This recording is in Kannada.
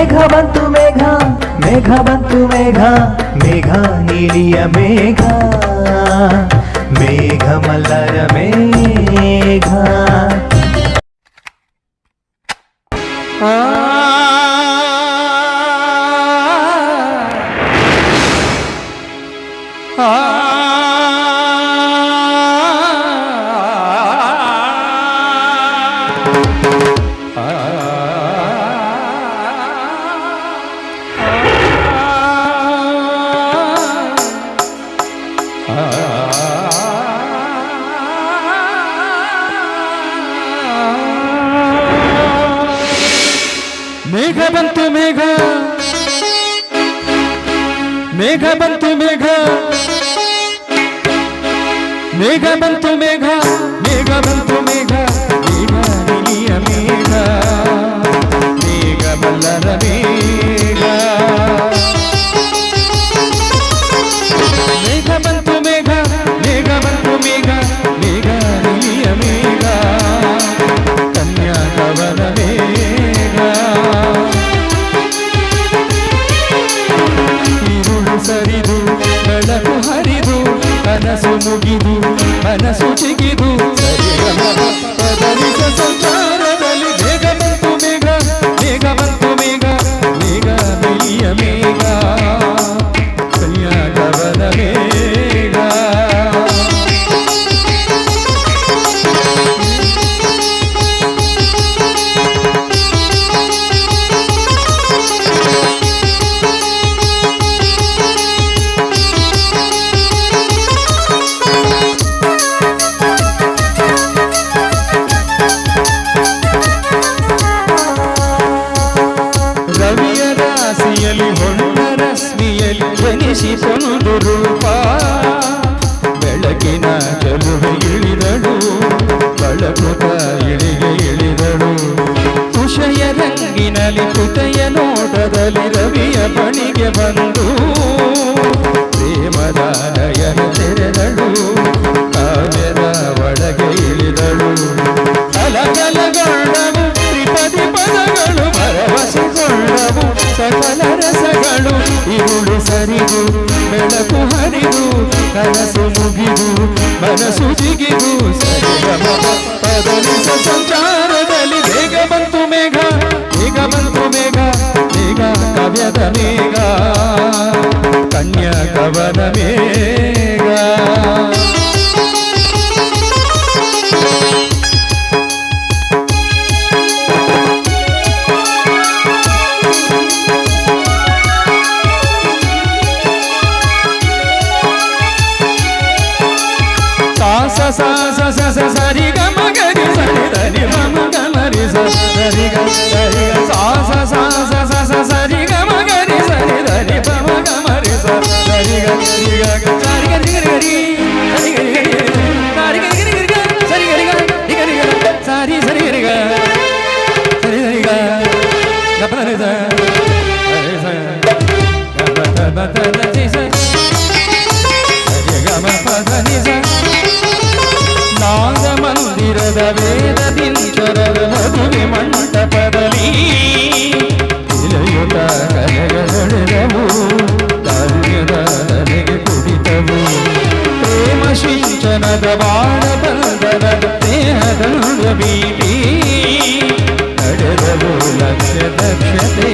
ಮೇಘ ಬಂತು ಮೇಘ ಮೇಘ ಬಂತು ಮೇಘ ಮೇಘ ನೀಲಿಯ ಮೇಘ ಮೇಘ ಮಲ್ಲರ ಮೇಘ ಮೇಘ ಬಂತು ಮೇಘ ಮೇಘ ಬಂತು ಮೇಘ ಮೇಘ ಬಂತು ಮೇಘ ಮೇಘ ಬಂತು ಮೇಘ ಮೇಘ ನೀಲಿಯ ಮೇಘ ಮೇಘ ಬಲ್ಲರ ಮೇಘ ಮೇಘ ಬಂತು ಮೇಘ ಮೇಘ ಬಂತು ಮೇಘ ಮೇಘ ನೀಲಿಯ ಮೇಘ ಕನ್ಯಾಕವನ ಮೇಘ ഇരുಳು ಸರಿದು ಬೆಳಕು ಹರಿದು ಕನಸು ಮುಗಿದು ಮನಸ್ಸು ಚಿಗಿದು ಪದನಿಸ ಸಂಚಾರದಲ್ಲಿ ಮೇಘ ಬಂತು ಮೇಘ ಮೇಘ ಬಂತು ಮೇಘ ಮೇಘ ನೀಲಿಯ ಮೇಘ ಕನ್ಯಾಕವನ ಮೇಘ ರವಿಯ ರಾಶಿಯಲ್ಲಿ ಹೊನ್ನ ರಶ್ಮಿಯಲ್ಲಿ ಜನಿಸಿಕೊಂಡು ರೂಪ ಬೆಳಕಿನ ಚೆಲುವೆ ಇಳಿದಳು ಬಳಕುತ ಇಳಿಗೆ ಇಳಿದಳು ಕುಶಯ ರಂಗಿನಲ್ಲಿ ಕುತಯ ನೋಟದಲ್ಲಿ ರವಿಯ ಬಣಿಗೆ ಬಂದು ಪ್ರೇಮದ ನಯನ ತೆರೆದಳು ಕಾವ್ಯದ ಒಳಗೆ ಇಳಿದಳು ಕಲಕಲಗೊಂಡವು ತ್ರಿಪದಿ ಪದಗಳು ಭರವಸೆಗೊಂಡವು ಸಕಲ ರಸಗಳು ഇരുಳು ಸರಿದು ಬೆಳಕು ಹರಿದು ಕನಸು ಮುಗಿದು ಮನಸ್ಸು ಜಿಗಿದು ಪದನಿಸ ಸಂಚಾರದಲ್ಲಿ ಬೇಗ ಬಂತು ಮೇಘ ಬೇಗ ಬಂತು ಮೇಘ ಮೇಘ ಕಾವ್ಯದ ಮೇಘ ಕನ್ಯಾಕವನ ಮೇಘ ಸ ಸ ಸ ಸ ಸ ಸರಿ ಗ ಮ ಗ ರಿ ಸರಿ ಧನಿ ಮ ಮ ಗ ಮ ರಿ ಸ ಸರಿ ಗ ಸ ಸ ಸ ಸ ಸ ಸ ಸರಿ ಗ ಮ ಗ ರಿ ಸರಿ ಧನಿ ಮ ಮ ಗ ಮ ರಿ ಸ ಸರಿ ಗ ಸರಿ ಗ ಸರಿ ಗ ರಿ ಗ ರಿ ಸರಿ ಗ ರಿ ಗ ಸರಿ ಗ ರಿ ಗ ಸರಿ ಗ ರಿ ಗ ರಿ ಗ ರಿ ಗ ಸರಿ ಸರಿ ಗ ರಿ ಗ ಸರಿ ಸರಿ ಗ ಗ ಪ ರಿ ಸ ಸರಿ ಸ ಗ ಪ ತ ತ ನಿ ಸ ಸರಿ ಗ ಮ ಪ ಧ ನಿ ಸ ನಾದ ಮಂದಿರದ ವೇದ ದಿನಚರದ ಮದುವೆ ಮಂಟಪದಲ್ಲಿ ಇಳೆಯುತ ಕಲೆಗಳೆಳೆದವು ಕಾವ್ಯದ ನನಗೆ ಕುಡಿತವು ಪ್ರೇಮ ಸಿಂಚನದ ಬಾಣ ಬಂಧನದ ಸ್ನೇಹದ ಬೀಟಿ ನಡೆದವು ಲಕ್ಷ್ಯ ದಕ್ಷತೆ